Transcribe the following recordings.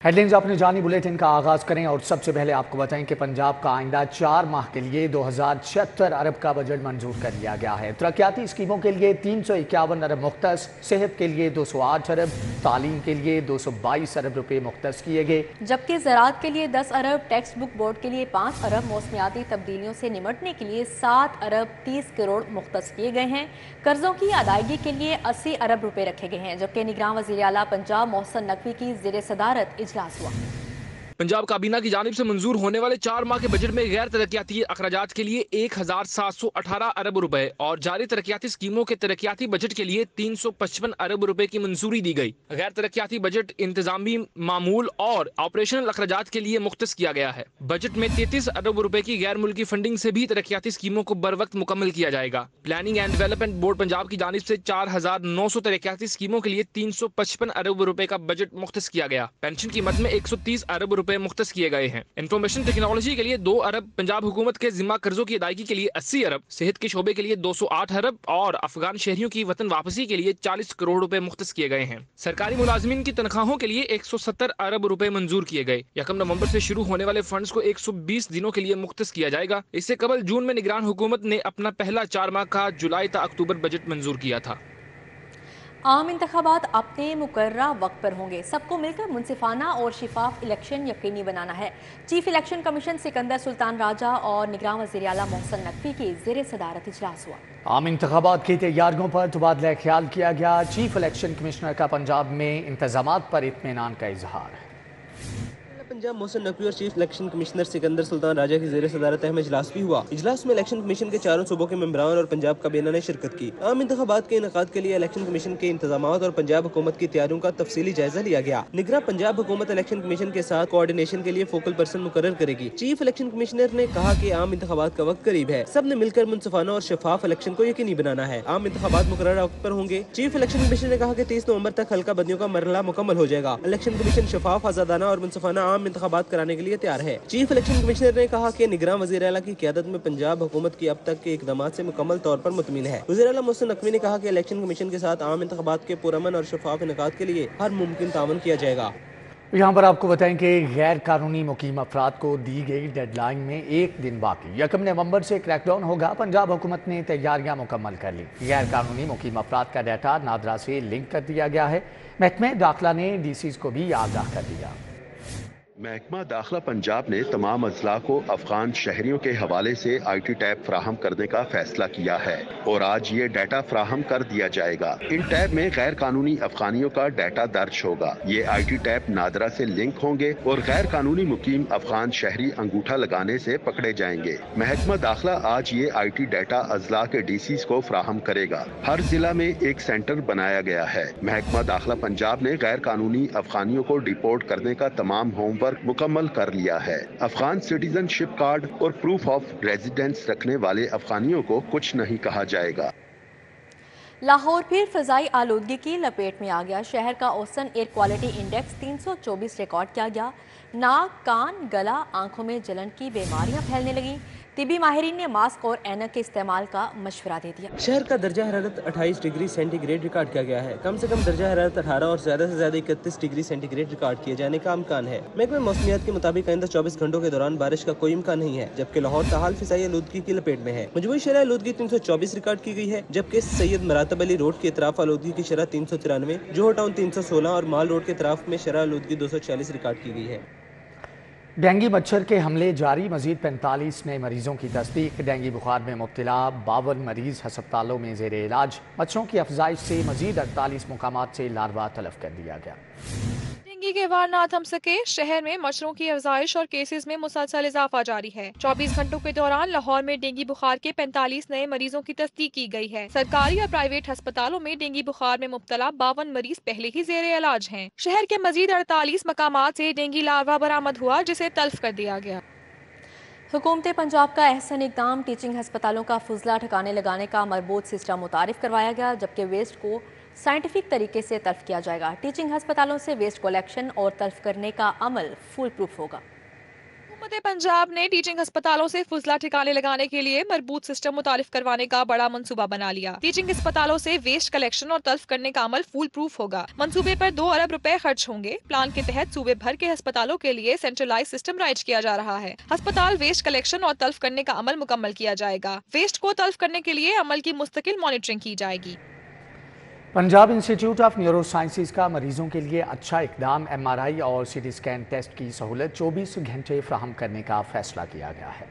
Headlines अपने जानी bulletin का आगाज करें और सबसे पहले आपको बताएं कि पंजाब का आइंदा 4 माह के लिए 2076 अरब का बजट मंजूर कर लिया गया है। तरक्याती स्कीमों के लिए 351 अरब मुख्तस, सेहत के लिए 208 अरब, तालीम के लिए 222 अरब रुपए मुख्तस किए गए, जबकि ज़राअत के लिए 10 अरब, टेक्स्ट बुक बोर्ड के लिए 5 अरब, मौसमियाती तब्दीलियों से निमटने के लिए 7 अरब 30 करोड़ मुख्तस किए गए हैं। कर्जों की अदायगी के लिए 80 अरब रुपए रखे गए हैं। जबकि निगरान वज़ीर आला पंजाब मोहसिन नकवी की ज़ेर सदारत इजलास हुआ। पंजाब काबीना की जानिब से मंजूर होने वाले 4 माह के बजट में गैर तरक्याती अखराजात के लिए 1718 अरब रुपए और जारी तरक्याती स्कीमों के तरक्याती बजट के लिए 355 अरब रुपए की मंजूरी दी गई। गैर तरक्याती बजट इंतजामी मामूल और ऑपरेशनल अखराजात के लिए मुख्तस किया गया है। बजट में 33 अरब रुपए की गैर मुल्की फंडिंग से भी तरक्याती स्कीमों को बर वक्त मुकम्मल किया जाएगा। Planning and development board Punjab की जानिब से 4900 तरक्याती स्कीमों के लिए 355 अरब रुपए का बजट मुख्तस किया गया। पेंशन की मद में 130 अरब रुपए मुख्तस किए गए हैं। इंफॉर्मेशन टेक्नोलॉजी के लिए 2 अरब, पंजाब हुकूमत के जिम्मा कर्जों की अदायगी के लिए 80 अरब, सेहत के शोबे के लिए 208 अरब और अफगान शहरियों की वतन वापसी के लिए 40 करोड़ रुपए मुख्तस किए गए हैं। सरकारी मुलाजमीन की तनख्वाहों के लिए 170 अरब रुपए मंजूर किए गए। 1 नवंबर से शुरू होने वाले फंड्स को 120 दिनों के लिए मुख्तस किया जाएगा। इससे कबल जून में निगरान हुकूमत ने अपना पहला 4 माह का जुलाई ta अक्टूबर बजट मंजूर किया था। आम इंतखाबात अपने मुकर्ररा वक्त पर होंगे। सबको मिलकर मुनसिफाना और शिफाफ इलेक्शन यकीनी बनाना है। Chief election commission Sikandar Sultan Raja और निगरान वज़ीर आला मोहसिन नकवी की ज़ेर सदारत इजलास हुआ। आम इंतखाबात की तैयारियों पर तबादला ख्याल किया गया। चीफ इलेक्शन कमिश्नर का पंजाब में इंतजामात पर इत्मीनान का इजहार। पंजाब मोहसिन नकवी और chief election commissioner Sikandar Sultan Raja की ज़ेर सदारत अहम इजलास भी हुआ। इजलास में इलेक्शन कमीशन के चारों सूबों के मेंबरान और पंजाब काबीना ने शिरकत की। आम इंतखाबात के इनेकाद के लिए इलेक्शन कमीशन के इंतजामात और पंजाब हुकूमत की तैयारियों का तफसीली जायजा लिया गया। निगरान पंजाब हुकूमत इलेक्शन कमीशन के साथ कोऑर्डिनेशन के लिए फोकल पर्सन मुकर्रर करेगी। चीफ इलेक्शन कमिश्नर ने कहा कि आम इंतखाबात का वक्त करीब है, सब ने मिलकर मुनसिफाना और शफाफ इलेक्शन को यकीनी बनाना है। आम इंतखाबात मुकर्रर वक्त पर होंगे। चीफ इलेक्शन कमिश्नर ने कहा कि 30 नवंबर तक हल्का बंदियों का मरहला मुकम्मल हो जाएगा। इलेक्शन कमीशन शफाफ, आजादाना और मुनसिफाना आम इंतखाबात कराने के लिए तैयार है। चीफ इलेक्शन कमिश्नर ने कहा कि निगरान वज़ीर आला की क़यादत में पंजाब हुकूमत की अब तक के इक़दामात से मुकम्मल तौर पर मुतमिन है। वज़ीर आला मोहसिन नकवी ने कहा कि इलेक्शन कमीशन के साथ आम इंतखाबात के पुरअमन और शफाफ इनेकाद के लिए हर मुमकिन तावन किया जाएगा। यहाँ पर आपको बताएं कि गैर कानूनी मुकीम अफराद को दी गई डेडलाइन में 1 दिन बाकी। 1 नवंबर से क्रैकडाउन होगा। पंजाब हुकूमत ने तैयारियां मुकम्मल कर ली। गैर कानूनी मुकीम अफराद का डाटा नादरा से लिंक कर दिया गया है। महकमे दाखिला ने डीसीज को भी आगाह कर दिया। महकमा दाखिला पंजाब ने तमाम अजला को अफगान शहरियों के हवाले से IT टैब फ्राहम करने का फैसला किया है और आज ये डाटा फ्राहम कर दिया जाएगा। इन टैब में गैर कानूनी अफगानियों का डाटा दर्ज होगा। ये IT टैब नादरा से लिंक होंगे और गैर कानूनी मुकीम अफगान शहरी अंगूठा लगाने से पकड़े जाएंगे। महकमा दाखिला आज ये IT डाटा अजला के DCs को फ्राहम करेगा। हर जिला में एक सेंटर बनाया गया है। महकमा दाखिला पंजाब ने गैर कानूनी अफगानियों को डिपोर्ट करने का तमाम होमवर्क मुकम्मल कर लिया है। अफगान सिटीजनशिप कार्ड और प्रूफ ऑफ रेजिडेंस रखने वाले अफगानियों को कुछ नहीं कहा जाएगा। लाहौर फिर फजाई आलूदगी की लपेट में आ गया। शहर का औसतन एयर क्वालिटी इंडेक्स 324 रिकॉर्ड किया गया। नाक, कान, गला, आंखों में जलन की बीमारियां फैलने लगी। तिबी माहिरीन ने मास्क और ऐनक के इस्तेमाल का मशवरा दे दिया। शहर का दर्जा हरारत 28 डिग्री सेंटीग्रेड रिकॉर्ड किया गया है। कम से कम दर्जा हरारत 18 और ज्यादा से ज्यादा 31 डिग्री सेंटीग्रेड रिकॉर्ड किए जाने का इम्कान है। महकमे मौसमियात के मुताबिक आइंदा 24 घंटों के दौरान बारिश का कोई इम्कान नहीं है। जबकि लाहौर ताहाल फिजाई आलूदगी की लपेट में है। मजमूई शरह आलूदगी 324 रिकॉर्ड की गई है। जबकि सैयद मरातब अली रोड के इतराफ आलूदगी की शरह 393, जोहर टाउन 316 और माल रोड के इतराफ में शरह आलूदगी 246 रिकॉर्ड की गई है। डेंगू मच्छर के हमले जारी। मजीद 45 नए मरीजों की तस्दीक। डेंगू बुखार में मुब्तला 52 मरीज अस्पतालों में जेर इलाज। मच्छरों की अफजाइश से मजीद 48 मुकामात से लार्वा तलफ कर दिया गया। डेंगू के वार ना थम सके। शहर में मच्छरों की अफजाइश और केसेस में मुसलसल इजाफा जारी है। 24 घंटों के दौरान लाहौर में डेंगू बुखार के 45 नए मरीजों की तस्दीक की गई है। सरकारी और प्राइवेट अस्पतालों में डेंगू बुखार में मुब्तला 52 मरीज पहले ही जेर इलाज हैं। शहर के मजीद 48 मकामात से डेंगू लार्वा बरामद हुआ, जिसे तल्फ कर दिया गया। हुकूमत पंजाब का अहसन इक़दाम, टीचिंग हस्पतालों का फुजला ठिकाने लगाने का मरबूत सिस्टम मुतारिफ करवाया गया। जबकि वेस्ट को साइंटिफिक तरीके से तल्फ किया जाएगा। टीचिंग हस्पतालों से वेस्ट कलेक्शन और तल्फ करने का अमल फुल प्रूफ होगा। हुकूमत पंजाब ने टीचिंग अस्पतालों से फुजला ठिकाने लगाने के लिए मरबूत सिस्टम मुतारिफ करवाने का बड़ा मंसूबा बना लिया। टीचिंग अस्पतालों से वेस्ट कलेक्शन और तल्फ करने का अमल फूल प्रूफ होगा। मंसूबे पर 2 अरब रुपए खर्च होंगे। प्लान के तहत सूबे भर के अस्पतालों के लिए सेंट्रलाइज सिस्टम राइज किया जा रहा है। अस्पताल वेस्ट कलेक्शन और तल्फ करने का अमल मुकम्मल किया जाएगा। वेस्ट को तल्फ करने के लिए अमल की मुस्तकिल मॉनिटरिंग की जाएगी। Punjab institute of neuro sciences का मरीजों के लिए अच्छा इकदाम MRI और CT स्कैन टेस्ट की सहूलत 24 घंटे फ्राहम करने का फैसला किया गया है।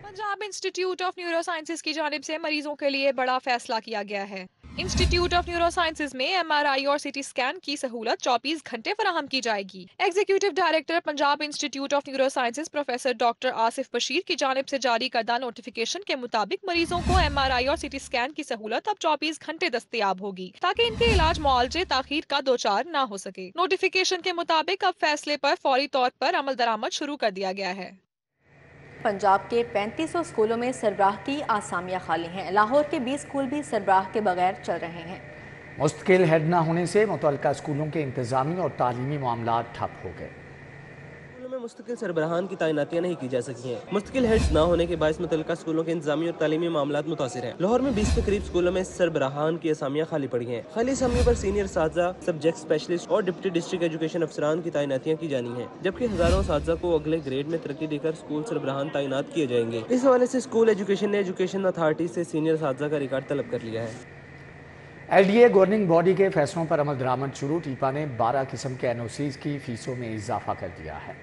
Punjab institute of neuro sciences की जानिब से मरीजों के लिए बड़ा फैसला किया गया है। इंस्टीट्यूट ऑफ न्यूरो साइंसेज में MRI और CT स्कैन की सहूलत 24 घंटे फराहम की जाएगी। Executive director Punjab institute of neuro sciences professor doctor Asif Bashir की जानिब से जारी करदा नोटिफिकेशन के मुताबिक मरीजों को MRI और CT स्कैन की सहूलत अब 24 घंटे दस्तयाब होगी, ताकि इनके इलाज मुआलजे ताखीर का दोचार न हो सके। नोटिफिकेशन के मुताबिक अब फैसले पर फौरी तौर पर अमल दरामद शुरू कर दिया गया है। पंजाब के 3500 स्कूलों में सरबराह की आसामियां खाली हैं। लाहौर के 20 स्कूल भी सरबराह के बगैर चल रहे हैं। मुस्तकिल हेड न होने से मुतल्लिका स्कूलों के इंतजामी और तालीमी मामला ठप हो गए। स्कूलों में मुस्तकिल सरबराहान की तैनातियां नहीं की जा सकी हैं। मुस्तकिल हेड्स न होने के बायस मुतल्लिका स्कूलों के इंतजामी और तालीमी मामलात मुतासिर हैं। लाहौर में 20 के करीब स्कूलों में सरबराहान की असामियां खाली पड़ी हैं। खाली असामियों पर सीनियर साजा, सब्जेक्ट स्पेशलिस्ट और डिप्टी डिस्ट्रिक्ट एजुकेशन अफसरान की तैनातियां की जानी हैं, जबकि हजारों साजा को अगले ग्रेड में तरक्की देकर स्कूल सरबराहान तैनात किए जाएंगे। इस हवाले से स्कूल एजुकेशन ने एजुकेशन अथॉरिटी से सीनियर साजा का रिकॉर्ड तलब कर लिया है। LDA गवर्निंग बॉडी के फैसलों पर अमल दरामद शुरू। टीपा ने 12 किस्म के NOCs की फीसों में इजाफा कर दिया है।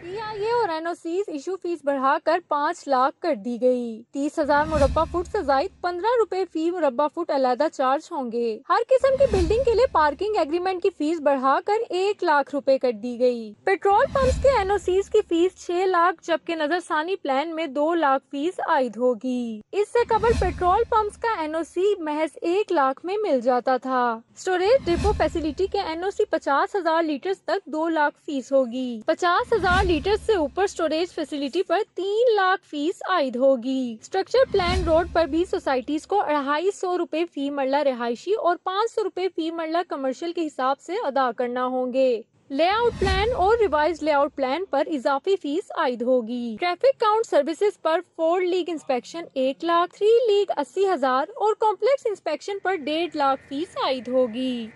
PIA और NOCs इशू फीस बढ़ाकर 5 लाख कर दी गई। 30,000 मुरब्बा फुट से जायद 15 रुपए फी मुरब्बा फुट अलहदा चार्ज होंगे। हर किस्म की बिल्डिंग के लिए पार्किंग एग्रीमेंट की फीस बढ़ाकर 1 लाख रुपए कर दी गई। पेट्रोल पंप्स के NOCs की फीस 6 लाख जबकि नजरसानी प्लान में 2 लाख फीस आयद होगी। इससे कबल पेट्रोल पंप्स का NOC महज 1 लाख में मिल जाता था। स्टोरेज डिपो फैसिलिटी के NOC 50,000 लीटर तक 2 लाख फीस होगी। 50,000 लीटर से ऊपर स्टोरेज फैसिलिटी पर 3 लाख फीस आयद होगी। स्ट्रक्चर प्लान रोड पर भी सोसाइटीज को 250 रुपए फी मरला रिहायशी और 500 रुपए फी मरला कमर्शियल के हिसाब से अदा करना होंगे। लेआउट प्लान और रिवाइज लेआउट प्लान पर इजाफी फीस आयद होगी। ट्रैफिक काउंट सर्विसेज पर 4 लीग इंस्पेक्शन 1 लाख, 3 लीग 80,000 और कॉम्प्लेक्स इंस्पेक्शन पर 1.5 लाख फीस आयद होगी।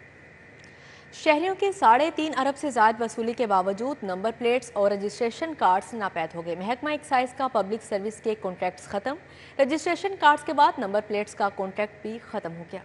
शहरियों के 3.5 अरब से ज्यादा वसूली के बावजूद नंबर प्लेट्स और रजिस्ट्रेशन कार्ड्स नापैद हो गए। महकमा एक्साइज का पब्लिक सर्विस के कॉन्ट्रैक्ट्स खत्म। रजिस्ट्रेशन कार्ड्स के बाद नंबर प्लेट्स का कॉन्ट्रैक्ट भी खत्म हो गया।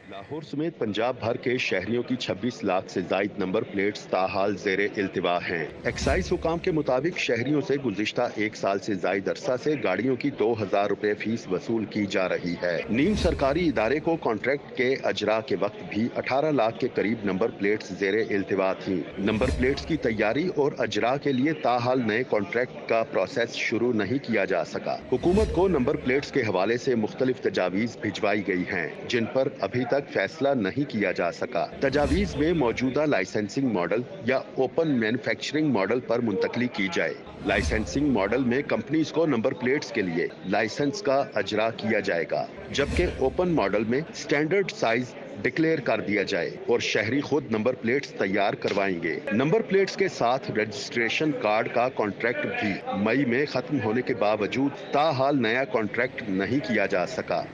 लाहौर समेत पंजाब भर के शहरियों की 26 लाख से जायद नंबर प्लेट्स ताहाल ज़ेरे इल्तिवा हैं। एक्साइज हुकाम के मुताबिक शहरियों से गुज़िश्ता 1 साल से जायद अरसा से गाड़ियों की 2,000 रुपए फीस वसूल की जा रही है। नीम सरकारी इदारे को कॉन्ट्रैक्ट के अजरा के वक्त भी 18 लाख के करीब नंबर प्लेट्स ज़ेरे इल्तिवा थी। नंबर प्लेट्स की तैयारी और अजरा के लिए ताहाल नए कॉन्ट्रैक्ट का प्रोसेस शुरू नहीं किया जा सका। हुकूमत को नंबर प्लेट्स के हवाले से मुख्तलिफ तजावीज भिजवाई गई हैं, जिन पर अभी तक फैसला नहीं किया जा सका। तजावीज में मौजूदा लाइसेंसिंग मॉडल या ओपन मैन्युफैक्चरिंग मॉडल पर मुंतकली की जाए। लाइसेंसिंग मॉडल में कंपनीज को नंबर प्लेट्स के लिए लाइसेंस का अजरा किया जाएगा, जबकि ओपन मॉडल में स्टैंडर्ड साइज डिक्लेयर कर दिया जाए और शहरी खुद नंबर प्लेट्स तैयार करवाएंगे। नंबर प्लेट्स के साथ रजिस्ट्रेशन कार्ड का कॉन्ट्रैक्ट भी मई में खत्म होने के बावजूद ताहाल नया कॉन्ट्रैक्ट नहीं किया जा सका।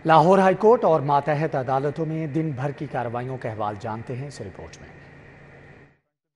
लाहौर हाई कोर्ट और मातहत अदालतों में दिन भर की कार्रवाइयों का अहवाल जानते हैं इस रिपोर्ट में।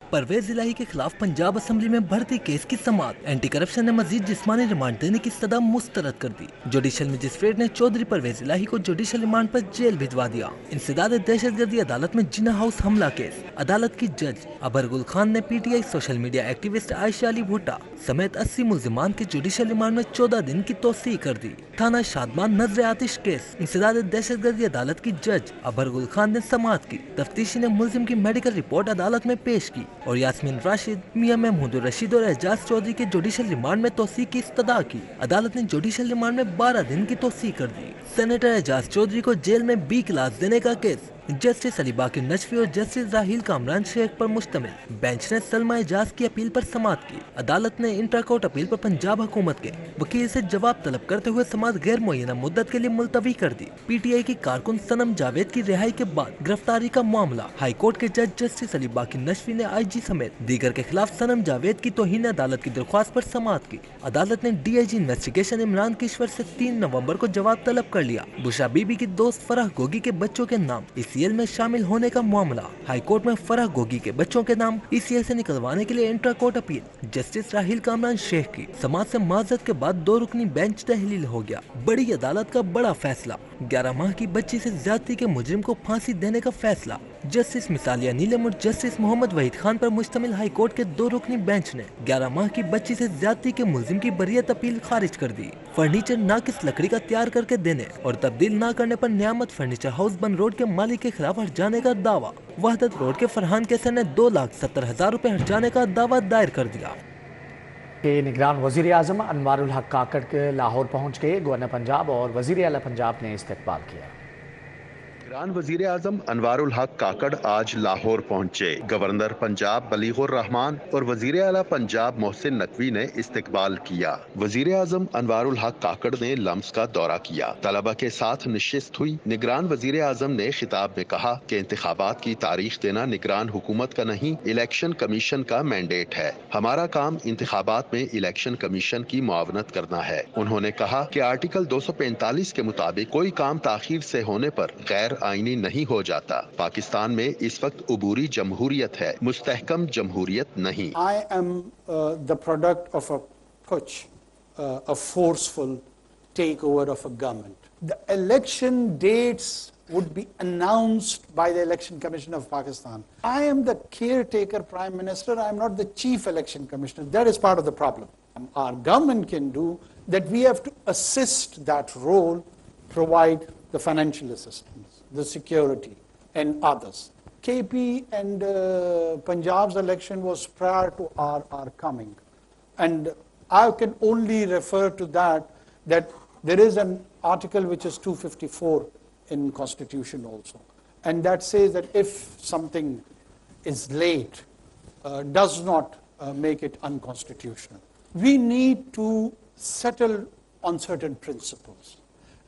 परवेज इलाही के खिलाफ पंजाब असेंबली में भर्ती केस की समाअत। एंटी करप्शन ने मजीद जिस्मानी रिमांड देने की सदा मुस्तरद कर दी। जुडिशल मजिस्ट्रेट ने चौधरी परवेज इलाही को जुडिशल रिमांड पर जेल भिजवा दिया। इंसदाद दहशतगर्दी अदालत में जिन्ना हाउस हमला केस। अदालत की जज अबरगुल खान ने PTI social media activist Ayesha Ali भुट्टा समेत 80 मुल्जिमान के जुडिशल रिमांड में 14 दिन की तोसी कर दी। थाना शादमान नजर आतिश केस। इंसदाद दहशतगर्दी अदालत की जज अबरगुल खान ने समाअत की। तफ्तीशी ने मुल्जिम की मेडिकल रिपोर्ट अदालत में पेश की और यास्मीन राशिद, मियां महमूद रशीद और एजाज चौधरी के जुडिशल रिमांड में तोसी की इस्तदा की। अदालत ने जुडिशल रिमांड में 12 दिन की तोसी कर दी। सेनेटर एजाज चौधरी को जेल में 20 क्लास देने का केस। जस्टिस अली बाकर नशवी और जस्टिस राहील कामरान शेख पर मुश्तमिल बेंच ने सलमा एजाज की अपील पर समाअत की। अदालत ने इंट्रा कोर्ट अपील पर पंजाब हुकूमत के वकील से जवाब तलब करते हुए समाअत गैर मुअय्यना मुद्दत के लिए मुलतवी कर दी। PTI की कारकुन सनम जावेद की रिहाई के बाद गिरफ्तारी का मामला हाई कोर्ट के जज जस्टिस अली बाकर नशवी ने IG समेत दीगर के खिलाफ सनम जावेद की तौहीन अदालत की दरख्वास्त पर समाअत की। अदालत ने DIG इन्वेस्टिगेशन इमरान किश्वर से 3 नवंबर को जवाब तलब कर लिया। बुशरा बीबी की दोस्त फराह गोगी के बच्चों के नाम ECL में शामिल होने का मामला हाई कोर्ट में फराह गोगी के बच्चों के नाम ECL से निकलवाने के लिए इंट्रा कोर्ट अपील जस्टिस राहील कामरान शेख की समाअत से माजरत के बाद 2 रुकनी बेंच तहलील हो गया। बड़ी अदालत का बड़ा फैसला, 11 माह की बच्ची से ज्यादती के मुजरिम को फांसी देने का फैसला। जस्टिस मिसालिया नीलम और जस्टिस मोहम्मद वहीद खान पर मुश्तमिल हाई कोर्ट के 2 रुकनी बेंच ने 11 माह की बच्ची से ज्यादती के मुलजिम की बरियत अपील खारिज कर दी। फर्नीचर नाकिस लकड़ी का तैयार करके देने और तब्दील न करने पर नियामत फर्नीचर हाउस बन रोड के मालिक के खिलाफ हट जाने का दावा। वहदत रोड के फरहान कैसर ने 2,70,000 रुपए हट जाने का दावा दायर कर दिया। के निगरान वज़ीर आज़म अनवारुल हक काकड़ के लाहौर पहुँच गए। गवर्नर पंजाब और वज़ीर आला पंजाब ने इस्तकबाल किया। निगरान वज़ीर आज़म अनवारुल हक काकड़ आज लाहौर पहुंचे। गवर्नर पंजाब बलीगुर रहमान और वज़ीर आला पंजाब मोहसिन नकवी ने इस्तकबाल किया। वज़ीर आज़म अनवारुल हक काकड़ ने लम्स का दौरा किया। तलबा के साथ नशिस्त हुई। निगरान वज़ीर आज़म ने खिताब में कहा कि इंतखाबात की तारीख देना निगरान हुकूमत का नहीं, इलेक्शन कमीशन का मैंडेट है। हमारा काम इंतखाबात में इलेक्शन कमीशन की मुआवनत करना है। उन्होंने कहा कि आर्टिकल 245 के मुताबिक कोई काम ताखीर से होने पर गैर आईनी नहीं हो जाता। पाकिस्तान में इस वक्त उबूरी जमहूरियत है, मुस्तहकम जमहूरियत नहीं। I am the product of a putsch, a forceful takeover of a government. The election dates would be announced by the Election Commission of Pakistan. I am the caretaker Prime Minister. I am not the Chief Election Commissioner. That is part of the problem. Our government can do that. We have to assist that role, provide the financial assistance, the security, and others. KP and Punjab's election was prior to our coming. And I can only refer to that there is an article which is 254 in Constitution also. And that says that if something is late, does not make it unconstitutional. We need to settle on certain principles.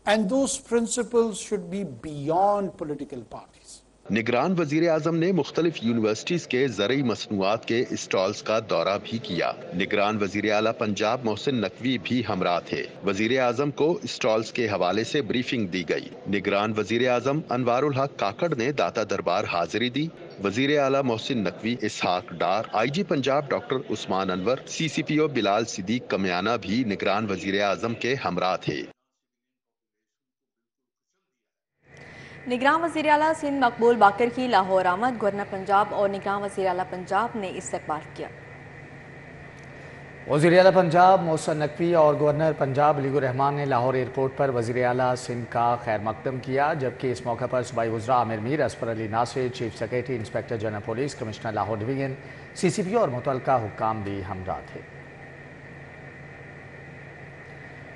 And those principles should be beyond political parties. निगरान वज़ीर आज़म ने मुख्तलिफ universities के ज़रई मसनूआत के stalls का दौरा भी किया। निगरान वज़ीर आला पंजाब मोहसिन नकवी भी हमरा थे। वज़ीर आज़म को स्टॉल्स के हवाले से ब्रीफिंग दी गई। निगरान वज़ीर आज़म अनवारुल हक काकड़ ने दाता दरबार हाजिरी दी। वज़ीर आला Mohsin Naqvi, Ishaq Dar, IG Punjab doctor Usman Anwar, CCPO Bilal Siddiq Kamiana भी निगरान वज़ीर आज़म के हमरा थे। निगरान वज़ीर आला सिंध मकबूल बाकर की लाहौर आमद। गवर्नर पंजाब और निगरान वज़ीर आला पंजाब ने इस्तकबाल किया। वज़ीर आला पंजाब मोहसिन नकवी और गवर्नर पंजाब बलीगुर रहमान ने लाहौर एयरपोर्ट पर वज़ीर आला सिंध का खैर मकदम किया। जबकि इस मौके पर सूबाई वज़रा Amir Mir, Asfar Ali Nasir, chief secretary, inspector general police, commissioner Lahore division, CCPO और मुतल्लिका हुक्काम भी हमरा थे।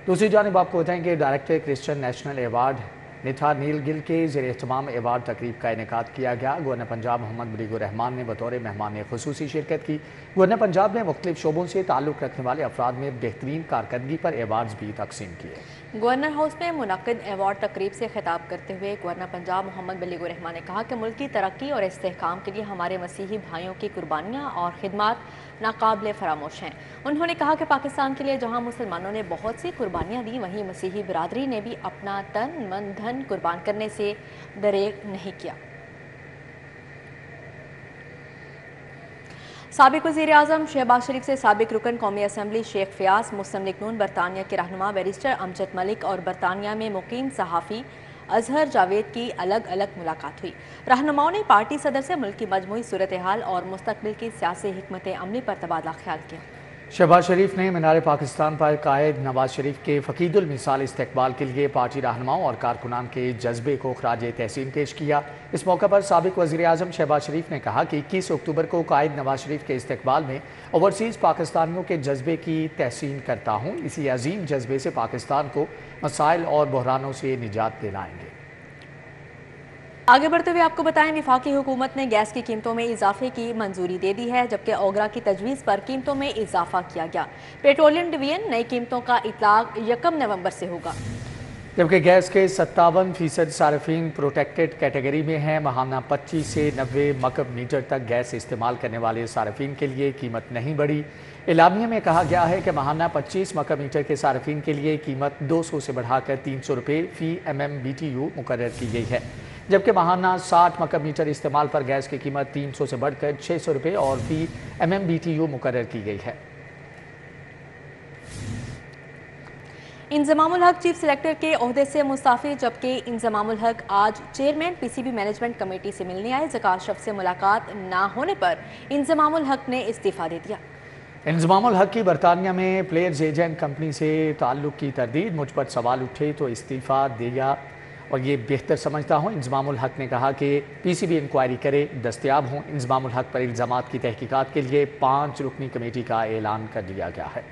दूसरी जानिब आपको बताएं कि डायरेक्टर क्रिश्चियन नेशनल अवार्ड निथा नील गिल के ज़ेर एहतमाम अवार्ड तकरीब का इनेकाद किया गया। गवर्नर पंजाब मोहम्मद बलीगुर रहमान ने बतौर मेहमान खुसूसी शिरकत की। गवर्नर पंजाब ने मुख्तलिफ शोबों से ताल्लुक़ रखने वाले अफराद में बेहतरीन कारकर्दगी पर अवार्ड्स भी तकसीम किए। गवर्नर हाउस में मुनक्किद अवार्ड तकरीब से खिताब करते हुए गवर्नर पंजाब मोहम्मद बलीगुर रहमान ने कहा कि मुल्क की तरक्की और इस्तेहकाम के लिए हमारे मसीही भाइयों की कुर्बानियाँ और खिदमात नाकाबिले फरामोश हैं। उन्होंने कहा कि पाकिस्तान के लिए जहाँ मुसलमानों ने बहुत सी कुर्बानियाँ दी, वहीं मसीही बिरादरी ने भी अपना तन मन धन कुर्बान करने से दरेग नहीं किया। साबिक वज़ीर आज़म शहबाज शरीफ से साबिक रुकन कौमी असम्बली शेख फयाज, मुस्लिम लीग नून बरतानिया के रहनुमा बैरिस्टर अमजद मलिक और बरतानिया में मुकीम सहाफ़ी अजहर जावेद की अलग अलग मुलाकात हुई। रहनुमाओं ने पार्टी सदर से मुल्क की मजमूई सूरत हाल और मुस्तकबिल की सियासी हिकमत अमली पर तबादला ख्याल किया। शहबाज शरीफ ने मीनार पाकिस्तान पर कायद नवाज शरीफ के फ़कीदुल मिसाल इस्तकबाल के लिए पार्टी रहनुमाओं और कारकुनान के जज्बे को खराज तहसीन पेश किया। इस मौके पर साबिक वज़ीर आज़म शहबाज शरीफ ने कहा कि 21 अक्टूबर को कायद नवाज शरीफ के इस्तकबाल में ओवरसीज़ पाकिस्तानियों के जज्बे की तहसीन करता हूँ। इसी अजीम जज्बे से पाकिस्तान को मसाइल और बहरानों से निजात दिलाएंगे। आगे बढ़ते हुए आपको बताएं, वफाकी हुकूमत ने गैस की कीमतों में इजाफे की मंजूरी दे दी है, जबकि ओगरा की तजवीज़ पर कीमतों में इजाफा किया गया। पेट्रोलियम डिवीजन नई कीमतों का इतलाक 1 नवंबर से होगा। जबकि गैस के 57% सार्फिन प्रोटेक्टेड कैटेगरी में हैं। माहाना 25 से 90 मकब मीटर तक गैस इस्तेमाल करने वाले सार्फिन के लिए कीमत नहीं बढ़ी। एलामिया में कहा गया है कि माहाना 25 मकब मीटर के सार्फिन के लिए कीमत 200 से बढ़ाकर 300 रुपये फी MMBTU मुकर्रर की गई है, जबकि माहाना 60 मकब मीटर इस्तेमाल पर गैस की कीमत 300 से बढ़कर 600 रुपये और फी MMBTU मुकर्रर की गई है। इंजमामुल हक चीफ सेलेक्टर के ओहदे से मुस्ताफी, जबकि इंजमामुल हक आज चेयरमैन PCB मैनेजमेंट कमेटी से मिलने आए। ज़कात शफ से मुलाकात ना होने पर इंजमामुल हक ने इस्तीफा दे दिया। इंजमामुल हक की बरतानिया में प्लेयर्स एजेंट कंपनी से ताल्लुक़ की तरदीद, मुझ पर सवाल उठे तो इस्तीफ़ा दिया और ये बेहतर समझता हूँ। इंजमामुल हक ने कहा कि PCB इंक्वायरी करे, दस्तयाब हों। इंजमामुल हक पर इल्ज़ामात की तहकीकात के लिए 5 रुकनी कमेटी का ऐलान कर दिया गया है।